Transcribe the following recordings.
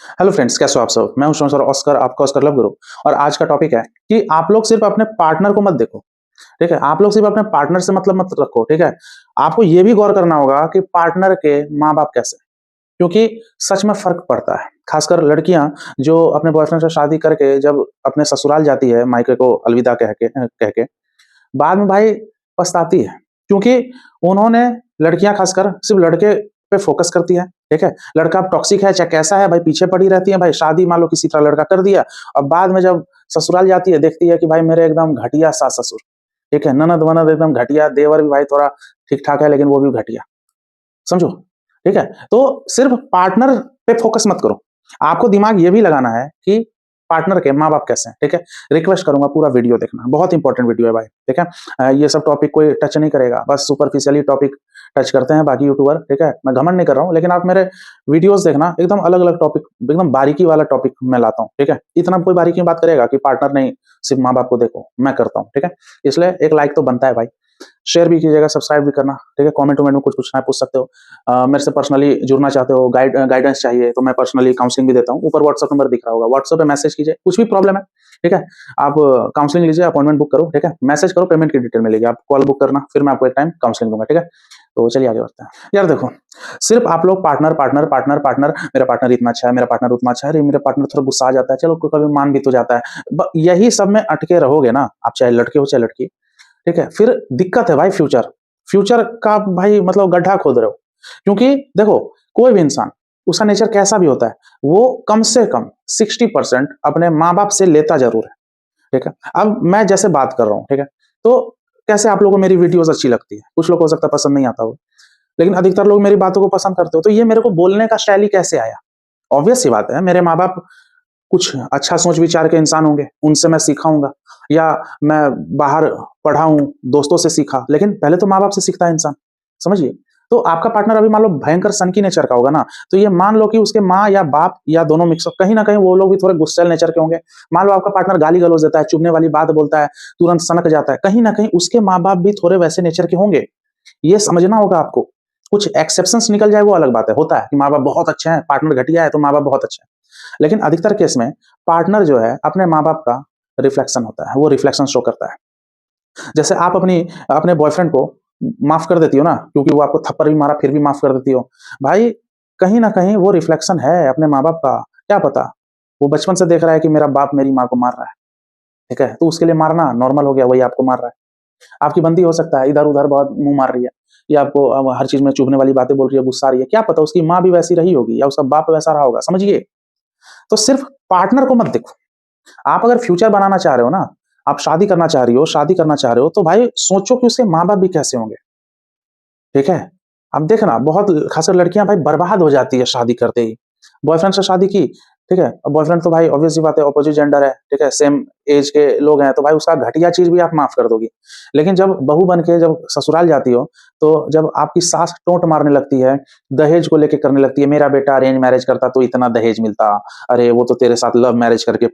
Hello friends, कैसे हो आप सब? मैं हूं सर ऑस्कर, आपका ऑस्कर लव गुरु। और आज का टॉपिक है कि आप लोग सिर्फ अपने पार्टनर को मत देखो। ठीक है, आप लोग सिर्फ अपने पार्टनर से मतलब मत रखो। ठीक है, आपको ये भी गौर करना होगा कि पार्टनर के माँ बाप कैसे हैं। क्योंकि सच में फर्क पड़ता है। खासकर लड़कियां जो अपने बॉयफ्रेंड से शादी करके जब अपने ससुराल जाती है, मायके को अलविदा कह के बाद में भाई पछताती है। क्योंकि उन्होंने, लड़कियां खासकर सिर्फ लड़के पे फोकस करती है। ठीक है, लड़का टॉक्सिक है चाहे कैसा है भाई, पीछे पड़ी रहती है भाई। शादी मान लो किसी तरह लड़का कर दिया, और बाद में जब ससुराल जाती है देखती है कि भाई मेरे एकदम घटिया सास ससुर। ठीक है, ननद वनद एकदम घटिया, देवर भी भाई थोड़ा ठीक ठाक है लेकिन वो भी घटिया। समझो। ठीक है, तो सिर्फ पार्टनर पे फोकस मत करो। आपको दिमाग ये भी लगाना है कि पार्टनर के माँ बाप कैसे हैं। ठीक है, रिक्वेस्ट करूंगा पूरा वीडियो देखना, बहुत इंपॉर्टेंट वीडियो है भाई। ठीक है, ये सब टॉपिक कोई टच नहीं करेगा, बस सुपरफिशियली टॉपिक टच करते हैं बाकी यूट्यूबर। ठीक है, मैं घमंड नहीं कर रहा हूँ, लेकिन आप मेरे वीडियोस देखना, एकदम अलग अलग टॉपिक, एकदम बारीकी वाला टॉपिक मैं लाता हूँ। ठीक है, इतना कोई बारीकी में बात करेगा कि पार्टनर नहीं, सिर्फ माँ बाप को देखो, मैं करता हूँ। ठीक है, इसलिए एक लाइक तो बनता है भाई। शेयर भी कीजिएगा, सब्सक्राइब भी करना। ठीक है, कमेंट वमेंट में कुछ पूछना है पूछ सकते हो। मेरे से पर्सनली जुड़ना चाहते हो, गाइडेंस चाहिए तो मैं पर्सनली काउंसलिंग भी देता हूँ। ऊपर व्हाट्सएप नंबर दिख रहा होगा, व्हाट्सएप पे मैसेज कीजिए, कुछ भी प्रॉब्लम है। ठीक है, आप काउंसलिंग लीजिए, अपॉइंटमेंट बुक करो। ठीक है, मैसेज करो, पेमेंट की डिटेल मिलेगी, आप कॉल बुक करना, फिर मैं आपको एक टाइम काउंसलिंग दूंगा। ठीक है, तो चलिए आगे बढ़ते हैं। यार देखो, सिर्फ आप लोग पार्टनर पार्टनर पार्टनर पार्टनर, मेरा पार्टनर इतना अच्छा है, मेरा पार्टनर उतना अच्छा है, अरे मेरा पार्टनर थोड़ा गुस्सा आ जाता है, चलो कभी मान भी तो जाता है, यही सब में अटके रहोगे ना आप, चाहे लड़के हो चाहे लड़की। ठीक है, फिर दिक्कत है भाई। फ्यूचर फ्यूचर का भाई मतलब गड्ढा खोद रहे हो। क्योंकि देखो, कोई भी इंसान, उसका नेचर कैसा भी होता है, वो कम से कम 60% अपने माँ बाप से लेता जरूर है। ठीक है, अब मैं जैसे बात कर रहा हूँ, ठीक है, तो कैसे आप लोगों को मेरी वीडियोस अच्छी लगती है, कुछ लोग को हो सकता है पसंद नहीं आता हो, लेकिन अधिकतर लोग मेरी बातों को पसंद करते हो। तो ये मेरे को बोलने का स्टाइल ही कैसे आया? ऑब्वियस सी बात है, मेरे माँ बाप कुछ अच्छा सोच विचार के इंसान होंगे, उनसे मैं सीखाऊंगा, या मैं बाहर पढ़ा हूं, दोस्तों से सीखा, लेकिन पहले तो माँ बाप से सीखता है इंसान। समझिए। तो आपका पार्टनर अभी मान लो भयंकर सन की नेचर का होगा ना, तो ये मान लो कि उसके माँ या बाप या दोनों मिक्सअप, कहीं ना कहीं वो लोग भी थोड़े गुस्सैल नेचर के होंगे। मान लो आपका पार्टनर गाली गलौज देता है, चुभने वाली बात बोलता है, तुरंत सनक जाता है, कहीं ना कहीं उसके माँ बाप भी थोड़े वैसे नेचर के होंगे। ये समझना होगा आपको। कुछ एक्सेप्शंस निकल जाए वो अलग बात है, होता है कि माँ बाप बहुत अच्छे हैं, पार्टनर घटिया है तो माँ बाप बहुत अच्छे हैं। लेकिन अधिकतर केस में पार्टनर जो है अपने माँ बाप का रिफ्लेक्शन होता है, वो रिफ्लेक्शन शो करता है। जैसे आप अपने बॉयफ्रेंड को माफ कर देती हो ना, क्योंकि वो आपको थप्पड़ भी मारा फिर भी माफ कर देती हो, भाई कहीं ना कहीं वो रिफ्लेक्शन है अपने माँ बाप का। क्या पता, वो बचपन से देख रहा है कि मेरा बाप मेरी माँ को मार रहा है। ठीक है, तो उसके लिए मारना नॉर्मल हो गया, वही आपको मार रहा है। आपकी बंदी हो सकता है इधर उधर बहुत मुंह मार रही है, या आपको अब हर चीज में चुभने वाली बातें बोल रही है, गुस्सा आ रही है, क्या पता उसकी माँ भी वैसी रही होगी या उसका बाप वैसा रहा होगा। समझिए। तो सिर्फ पार्टनर को मत देखो। आप अगर फ्यूचर बनाना चाह रहे हो ना, आप शादी करना चाह रही हो, शादी करना चाह रहे हो, तो भाई सोचो कि उसके माँ बाप भी कैसे होंगे। ठीक है, अब देखना बहुत खासकर लड़कियां भाई बर्बाद हो जाती है शादी करते ही। बॉयफ्रेंड से शादी की, ठीक है, अब बॉयफ्रेंड तो भाई ऑब्वियस सी बात है ऑपोजिट जेंडर है, ठीक है, सेम एज के लोग हैं, तो भाई उसका घटिया चीज भी आप माफ कर दोगी। लेकिन जब बहू बन के जब ससुराल जाती हो, तो जब आपकी सास टोंट मारने लगती है, दहेज को लेके करने लगती है, मेरा बेटा अरेंज मैरिज करता तो इतना दहेज मिलता, अरे वो तो तेरे साथ लव मैरिज करके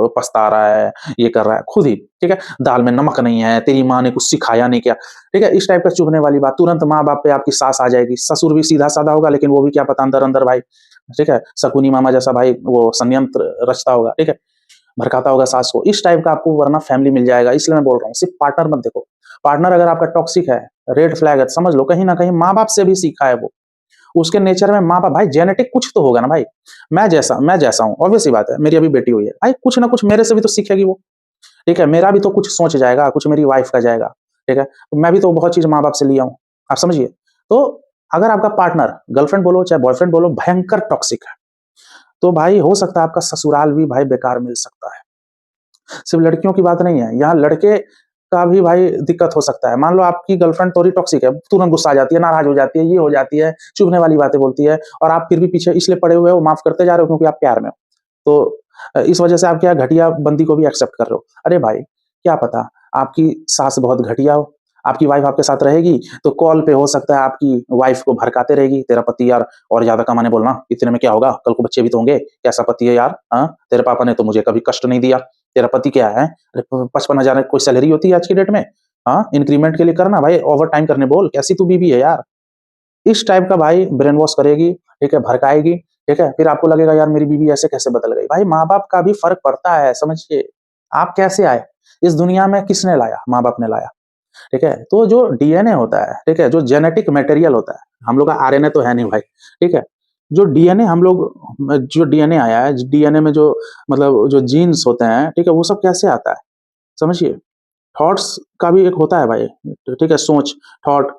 पछता रहा है, ये कर रहा है खुद ही। ठीक है, दाल में नमक नहीं है, तेरी माँ ने कुछ सिखाया नहीं क्या। ठीक है, इस टाइप का चुभने वाली बात तुरंत माँ बाप पे आपकी सास आ जाएगी। ससुर भी सीधा साधा होगा, लेकिन वो भी क्या पता अंदर अंदर भाई, ठीक है, शकुनी मामा जैसा भाई वो संयंत्र रचता होगा। ठीक है, भड़काता होगा सास को। इस टाइप का आपको वरना फैमिली मिल जाएगा। इसलिए मैं बोल रहा हूँ सिर्फ पार्टनर मत देखो। पार्टनर अगर आपका टॉक्सिक है, रेड फ्लैग है, समझ लो कहीं ना कहीं माँ बाप से भी सीखा है वो। उसके नेचर में माँ बाप भाई जेनेटिक कुछ तो होगा ना भाई। मैं जैसा हूँ, ऑब्वियस सी बात है, मेरी अभी बेटी हुई है भाई, कुछ ना कुछ मेरे से भी तो सीखेगी वो। ठीक है, मेरा भी तो कुछ सोच जाएगा, कुछ मेरी वाइफ का जाएगा। ठीक है, तो मैं भी तो बहुत चीज माँ बाप से लिया हूँ। आप समझिए। तो अगर आपका पार्टनर, गर्लफ्रेंड बोलो चाहे बॉयफ्रेंड बोलो, भयंकर टॉक्सिक है, तो भाई हो सकता है आपका ससुराल भी भाई बेकार मिल सकता है। सिर्फ लड़कियों की बात नहीं है, यहाँ लड़के का भी भाई दिक्कत हो सकता है। मान लो आपकी गर्लफ्रेंड थोड़ी टॉक्सिक है, तुरंत गुस्सा आ जाती है, नाराज हो जाती है, ये हो जाती है, चुभने वाली बातें बोलती है, और आप फिर भी पीछे इसलिए पड़े हुए हो, माफ करते जा रहे हो क्योंकि आप प्यार में हो। तो इस वजह से आप क्या घटिया बंदी को भी एक्सेप्ट कर रहे हो। अरे भाई, क्या पता आपकी सास बहुत घटिया हो, आपकी वाइफ आपके साथ रहेगी तो कॉल पे हो सकता है आपकी वाइफ को भड़काते रहेगी, तेरा पति यार और ज्यादा कमाने बोलना, इतने में क्या होगा, कल को बच्चे भी तो होंगे, कैसा पति है यार, हाँ तेरे पापा ने तो मुझे कभी कष्ट नहीं दिया, तेरा पति क्या है, अरे 55,000 कोई सैलरी होती है आज की डेट में, हाँ इंक्रीमेंट के लिए करना भाई, ओवर टाइम करने बोल, कैसी तू बीबी है यार। इस टाइप का भाई ब्रेन वॉश करेगी। ठीक है, भड़काएगी, ठीक है? फिर आपको लगेगा यार मेरी बीवी ऐसे कैसे बदल गई? भाई माँ-बाप का भी फ़र्क पड़ता है, समझिए। आप कैसे आए? इस दुनिया में किसने लाया? माँ-बाप ने लाया, ठीक है? तो जो डीएनए होता है, ठीक है? जो जेनेटिक मटेरियल होता है, हम लोग का आरएनए तो है नहीं भाई, ठीक है? जो डीएनए हम लोग जो डीएनए आया है, डीएनए में जो मतलब जो जीन्स होते हैं, ठीक है? वो सब कैसे आता है? समझिए। थॉट्स का भी एक होता है भाई, ठीक है? सोच, थॉट,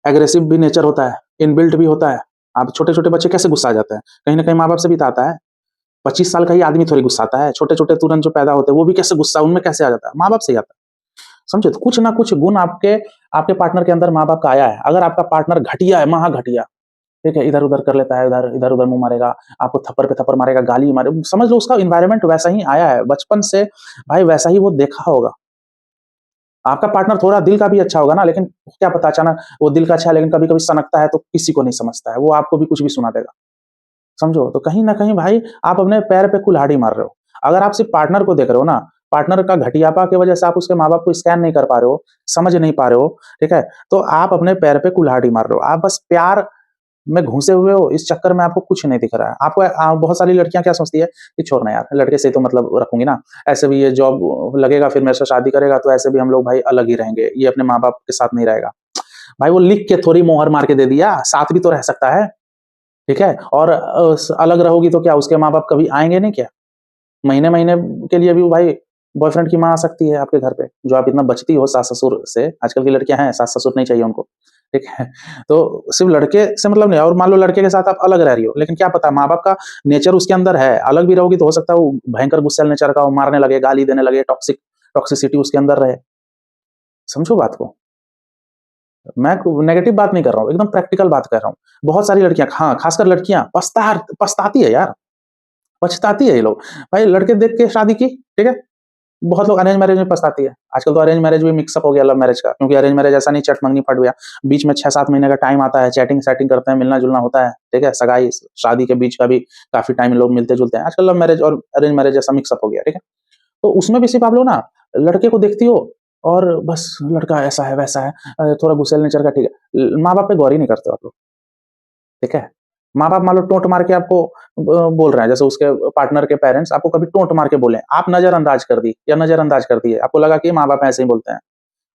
एग्रेसिव भी नेचर होता है, इनबिल्ट भी होता है। आप छोटे-छोटे बच्चे कैसे गुस्सा आ जाते हैं? कहीं न कहीं माँ-बाप से भी तो आता है। 25 साल का ही आदमी थोड़ी गुस्साता है। छोटे-छोटे तुरंत जो पैदा होते हैं, वो भी कैसे गुस्सा उनमें कैसे आ जाता है? माँ-बाप से ही आता है। समझे? तो कुछ ना कुछ गुण आपके आपके पार्टनर के अंदर माँ-बाप का आया है। अगर आपका पार्टनर घटिया है, महा घटिया, ठीक है? इधर-उधर कर लेता है, इधर-उधर मुँह मारेगा, आपको थप्पड़ पे थप्पड़ मारेगा, गाली मारे समझ लो उसका एनवायरनमेंट वैसा ही आया है। बचपन से भाई वैसा ही वो देखा होगा। आपका पार्टनर थोड़ा दिल का भी अच्छा होगा ना, लेकिन क्या पता अचानक वो दिल का अच्छा है लेकिन कभी-कभी सनकता है तो किसी को नहीं समझता है। वो आपको भी कुछ भी सुना देगा। समझो? तो कहीं न कहीं भाई आप अपने पैर पे कुल्हाड़ी मार रहे हो। अगर आप सिर्फ़ पार्टनर को देख रहे हो ना, पार्टनर का घटियापा की वजह से आप उसके माँ-बाप को स्कैन नहीं कर पा रहे हो, समझ नहीं पा रहे हो, ठीक है? तो आप अपने पैर पे कुल्हाड़ी मार रहे हो। आप बस प्यार में घुसे हुए हो, इस चक्कर में आपको कुछ नहीं दिख रहा है। आपको बहुत सारी लड़कियाँ क्या सोचती है कि छोड़ ना यार, लड़के से ही तो मतलब रखूँगी ना, ऐसे भी ये जॉब लगेगा फिर मेरे से शादी करेगा तो ऐसे भी हम लोग भाई अलग ही रहेंगे, ये अपने माँ-बाप के साथ नहीं रहेगा। भाई वो लिख के थोड़ी मोहर मार के दे दिया, साथ भी तो रह सकता है। ठीक है? और अलग रहोगी तो क्या उसके माँ-बाप कभी आएँगे नहीं क्या? महीने-महीने के लिए भी वो भाई बॉयफ्रेंड की माँ आ सकती है आपके घर पे, जो आप इतना बचती हो सास-ससुर से। आजकल की लड़कियाँ हैं, सास-ससुर नहीं चाहिए उनको, ठीक है? तो सिर्फ़ लड़के से मतलब नहीं है और मान लो लड़के के साथ आप अलग रह रही हो, लेकिन क्या पता माँ-बाप का नेचर उसके अंदर है, अलग भी रहोगी तो हो सकता है वो भयंकर गुस्सैल नेचर का हो, मारने लगे, गाली देने लगे, टॉक्सिसिटी उसके अंदर रहे। समझो बात को। मैं नेगेटिव बात नहीं कर रहा हूँ, एकदम प्रैक्टिकल बात कर रहा हूँ। बहुत सारी लड़कियाँ हाँ, खासकर लड़कियाँ पछताती है यार। पछताती है ये लोग। भाई लड़के देख के शादी की, ठीक है? बहुत लोग अरेंज मैरेज में पछताती है। आजकल तो अरेंज मैरेज भी मिक्स अप हो गया लव मैरेज का, क्योंकि अरेंज मैरेज ऐसा नहीं चट-मंगनी फट गया। बीच में 6-7 महीने का टाइम आता है, चैटिंग-सैटिंग करते हैं, मिलना-जुलना होता है, ठीक है? सगाई, शादी के बीच का भी काफ़ी टाइम लोग मिलते-जुलते हैं। आजकल लव मैरेज और अरेंज मैरेज ऐसा मिक्स अप हो गया, ठीक है? तो उसमें भी सिर्फ़ आप लोग ना लड़के को देखती हो और बस लड़का ऐसा है, वैसा है थोड़ा गुस्सैल नेचर का, ठीक है। माँ-बाप पे गौर ही नहीं करते हो आप लोग, ठीक है? माँ-बाप मान लो टोंट मार के आपको बोल रहे हैं, जैसे उसके पार्टनर के पेरेंट्स आपको कभी टोंट मार के बोले, आप नज़रअंदाज कर दी या नज़रअंदाज कर दिए, आपको लगा कि माँ-बाप ऐसे ही बोलते हैं।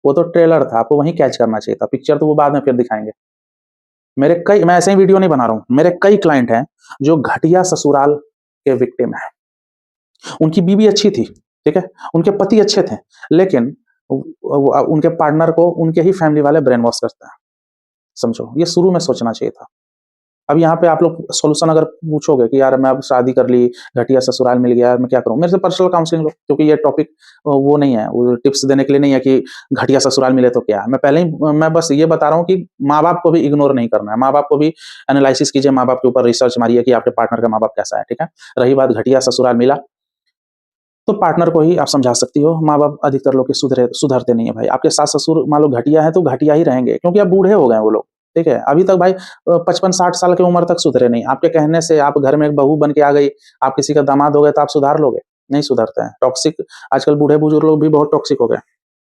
वो तो ट्रेलर था, आपको वहीं कैच करना चाहिए था, पिक्चर तो वो बाद में फिर दिखाएँगे। मैं ऐसे ही वीडियो नहीं बना रहा हूँ, मेरे कई क्लाइंट हैं, जो घटिया ससुराल के विक्टिम हैं। उनकी बीवी अच्छी थी, ठीक है? उनके पति अच्छे थे, लेकिन उनके पार्टनर को उनके ही फैमिली वाले ब्रेन वॉश करते हैं, समझो। ये शुरू में सोचना चाहिए था। अब यहाँ पे आप लोग सॉल्यूशन अगर पूछोगे कि यार मैं अब शादी कर ली, घटिया ससुराल मिल गया, मैं क्या करूँ? मेरे से पर्सनल काउंसलिंग लो, क्योंकि ये टॉपिक वो नहीं है, वो टिप्स देने के लिए नहीं है कि घटिया ससुराल मिले तो क्या? मैं बस ये बता रहा हूँ कि माँ-बाप को भी इग्नोर नहीं करना है। माँ-बाप को भी एनालिसिस कीजिए, माँ-बाप के ऊपर रिसर्च मारिए कि आपके पार्टनर का माँ-बाप कैसा है, ठीक है? रही बात घटिया ससुराल मिला, तो पार्टनर को ही आप समझा सकती हो, माँ-बाप अधिकतर लोग के सुधरते नहीं है भाई। आपके सास-ससुर मान लो घटिया हैं, तो घटिया ही रहेंगे क्योंकि अब बूढ़े हो गए हैं वो लोग, ठीक है? अभी तक भाई 55-60 साल की उम्र तक सुधरे नहीं। आपके कहने से आप घर में एक बहू बन के आ गई, आप किसी का दामाद हो गए तो आप सुधार लोगे? नहीं सुधरते हैं। टॉक्सिक आजकल बूढ़े-बुजुर्ग लोग भी बहुत टॉक्सिक हो गए हैं,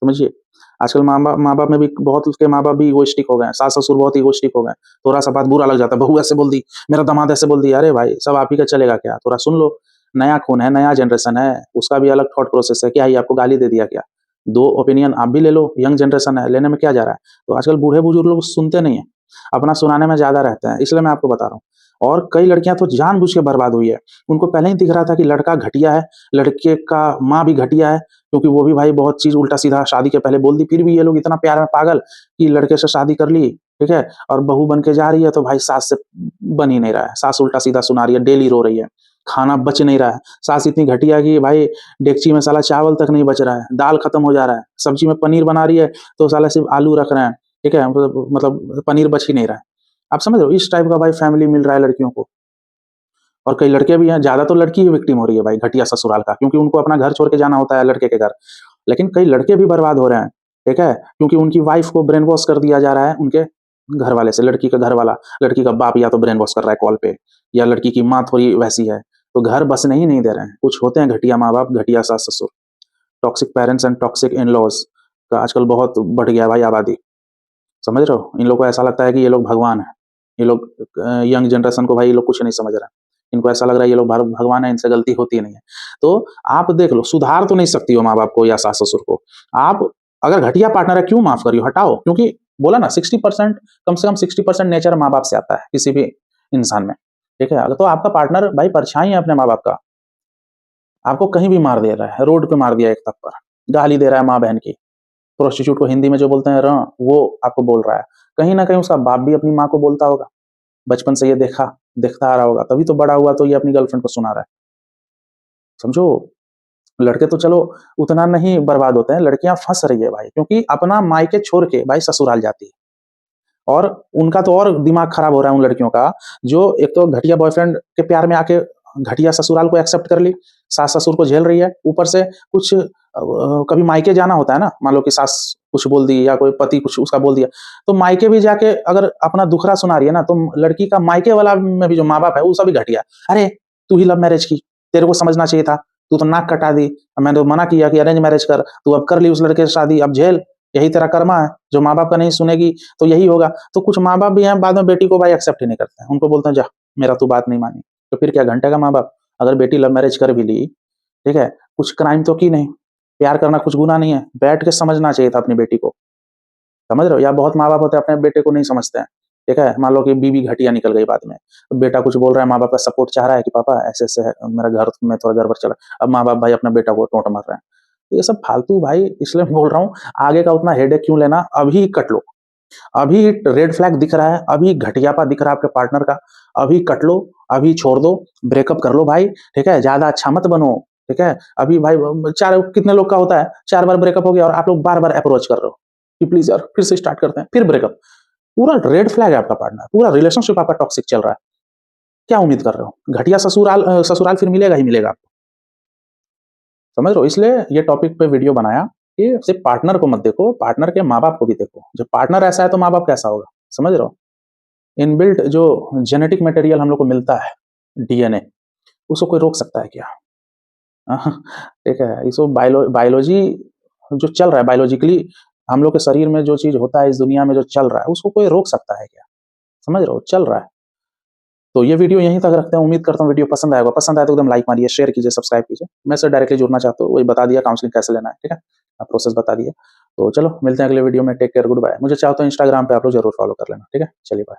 समझिए। आजकल माँ-बाप में भी बहुत के माँ-बाप भी इगोइस्टिक हो गए हैं, सास-ससुर बहुत इगोइस्टिक हो गए हैं। थोड़ा-सा बात बुरा लग जाता है, बहू ऐसे बोल दी, मेरा दामाद ऐसे बोल दिया, अरे भाई सब आप ही का चलेगा क्या? थोड़ा सुन लो। नया खून है, नया जनरेशन है, उसका भी अलग थॉट प्रोसेस है, क्या ये आपको गाली दे दिया क्या? 2 ओपिनियन आप भी ले लो, यंग जनरेशन है, लेने में क्या जा रहा है? तो आजकल बूढ़े-बुजुर्ग लोग सुनते नहीं हैं, अपना सुनाने में ज़्यादा रहते हैं, इसलिए मैं आपको बता रहा हूँ। और कई लड़कियाँ तो जानबूझ के बर्बाद हुई है, उनको पहले ही दिख रहा था कि लड़का घटिया है, लड़के का माँ भी घटिया है, क्योंकि वो भी भाई बहुत चीज़ उल्टा-सीधा शादी के पहले बोल दी, फिर भी ये लोग इतना प्यार में पागल कि लड़के से शादी कर ली, ठीक है? और बहू बन के जा रही है तो भाई सास से बन ही नहीं रहा है, सास उल्टा-सीधा सुना रही है, डेली रो रही है, खाना बच नहीं रहा है, सास इतनी घटिया कि भाई डेगची में साला चावल तक नहीं बच रहा है, दाल खत्म हो जा रहा है, सब्जी में पनीर बना रही है तो साला सिर्फ़ आलू रख रहे हैं, ठीक है? मतलब पनीर बच ही नहीं रहा है। आप समझ रहे हो? इस टाइप का भाई फैमिली मिल रहा है लड़कियों को। और कई लड़के भी हैं, ज़्यादा तो लड़की ही विक्टिम हो रही है भाई घटिया ससुराल का, क्योंकि उनको अपना घर छोड़ के जाना होता है लड़के के घर। लेकिन कई लड़के भी बर्बाद हो रहे हैं, ठीक है? क्योंकि उनकी वाइफ़ को ब्रेन वॉश कर दिया जा रहा है उनके घर वाले से, लड़की का घर वाला, लड़की का बाप या तो ब्रेन वॉश कर रहा है कॉल पे, या लड़की की माँ थोड़ी वैसी है, तो घर बसने ही नहीं दे रहे हैं। कुछ होते हैं घटिया माँ-बाप, घटिया सास-ससुर, toxic parents and toxic in-laws का आजकल बहुत बढ़ गया है भाई आबादी, समझ रहे हो? इन लोगों को ऐसा लगता है कि ये लोग भगवान हैं। ये लोग यंग जनरेशन को भाई ये लोग कुछ नहीं समझ रहे हैं। इनको ऐसा लग रहा है ये लोग भगवान है, इनसे गलती होती नहीं है। तो आप देख लो, सुधार तो नहीं सकती हो माँ-बाप को या सास-ससुर को। आप अगर घटिया पार्टनर है क्यों माफ़ करी हो? हटाओ, क्योंकि बोला ना 60% कम से कम 60% नेचर माँ-बाप से आता है, किसी भी इंसान में, ठीक है? अगर तो आपका पार्टनर भाई परछाई है अपने माँ-बाप का, आपको कहीं भी मार दे रहा है, रोड पे मार दिया एक थप्पड़, गाली दे रहा है माँ-बहन की, प्रोस्टिट्यूट को हिंदी में जो बोलते हैं वो आपको बोल रहा है। कहीं न कहीं उसका बाप भी अपनी माँ को बोलता होगा, बचपन से ये देखता आ रहा होगा, तभी तो बड़ा हुआ तो ये अपनी गर्लफ्रेंड को सुना रहा है। समझो, लड़के तो चलो उतना नहीं बर्बाद होते हैं, लड़कियाँ फँस रही है भाई, क्योंकि अपना मायके छोड़ के भाई ससुराल जाती है। और उनका तो और दिमाग खराब हो रहा है उन लड़कियों का, जो एक तो घटिया बॉयफ्रेंड के प्यार में आके घटिया ससुराल को एक्सेप्ट कर ली, सास-ससुर को झेल रही है, ऊपर से कुछ कभी मायके जाना होता है ना, मान लो कि सास कुछ बोल दी या कोई पति कुछ उसका बोल दिया, तो मायके भी जाके अगर अपना दुखड़ा सुना रही है ना, तो लड़की का मायके वाला में भी जो माँ-बाप है, वो सभी घटिया। अरे! तू ही लव मैरिज की, तेरे को समझना चाहिए था, तू तो नाक कटा दी, मैंने तो मना किया कि अरेंज मैरिज कर, तू अब कर ली उस लड़के से शादी, अब झेल, यही तेरा कर्मा है, जो माँ-बाप का नहीं सुनेगी तो यही होगा। तो कुछ माँ-बाप भी हैं बाद में बेटी को भाई एक्सेप्ट ही नहीं करते हैं। उनको बोलते हैं जा, मेरा तू बात नहीं मानी। तो फिर क्या घंटे का माँ-बाप? अगर बेटी लव मैरिज कर भी ली, ठीक है? कुछ क्राइम तो की नहीं, प्यार करना कुछ गुनाह नहीं है, बैठ के समझना चाहिए था अपनी बेटी को। समझ रहे हो? या बहुत माँ-बाप होते हैं अपने बेटे को नहीं समझते हैं, ठीक है? मान लो कि बीवी घटिया निकल गई बाद में, तो बेटा कुछ बोल रहा है, माँ-बाप का सपोर्ट चाह रहा है कि पापा ऐसे-ऐसे है, मेरा घर में थोड़ा गड़बड़ चल रहा है। अब माँ-बाप भाई अपने बेटा को टोंट मार रहे हैं। तो ये सब फालतू भाई, इसलिए बोल रहा हूँ, आगे का उतना हेडेक क्यों लेना, अभी कट लो। अभी रेड फ्लैग दिख रहा है, अभी घटियापा दिख रहा है आपके पार्टनर का, अभी कट लो, अभी छोड़ दो, ब्रेकअप कर लो भाई, ठीक है? ज़्यादा अच्छा मत बनो, ठीक है? अभी भाई 4 कितने लोग का होता है, 4 बार ब्रेकअप हो गया और आप लोग बार-बार अप्रोच कर रहे हो कि प्लीज़ यार फिर से स्टार्ट करते हैं, फिर ब्रेकअप। पूरा रेड फ्लैग है आपका पार्टनर, पूरा रिलेशनशिप आपका टॉक्सिक चल रहा है। क्या उम्मीद कर रहे हो? घटिया ससुराल फिर मिलेगा ही मिलेगा आपको, समझ रहे हो? इसलिए ये टॉपिक पे वीडियो बनाया कि सिर्फ पार्टनर को मत देखो, पार्टनर के माँ-बाप को भी देखो। जब पार्टनर ऐसा है तो माँ-बाप कैसा होगा, समझ रहे हो? इनबिल्ट जो जेनेटिक मटेरियल हम लोग को मिलता है, डीएनए, उसको कोई रोक सकता है क्या? ठीक है, इसको बायोलॉजी जो चल रहा है, बायोलॉजिकली हम लोग के शरीर में जो चीज़ होता है, इस दुनिया में जो चल रहा है, उसको कोई रोक सकता है क्या? समझ रहे हो? चल रहा है। तो ये वीडियो यहीं तक रखते हैं, उम्मीद करता हूँ वीडियो पसंद आएगा। पसंद आए तो एकदम लाइक मारिए, शेयर कीजिए, सब्सक्राइब कीजिए। मैं सर डायरेक्टली जुड़ना चाहते हो, वही बता दिया काउंसलिंग कैसे लेना है, ठीक है? प्रोसेस बता दिया। तो चलो मिलते हैं अगले वीडियो में, टेक केयर, गुड बाय। मुझे चाहो तो इंस्टाग्राम पे आप लोग ज़रूर फॉलो कर लेना, ठीक है? चलिए बाय।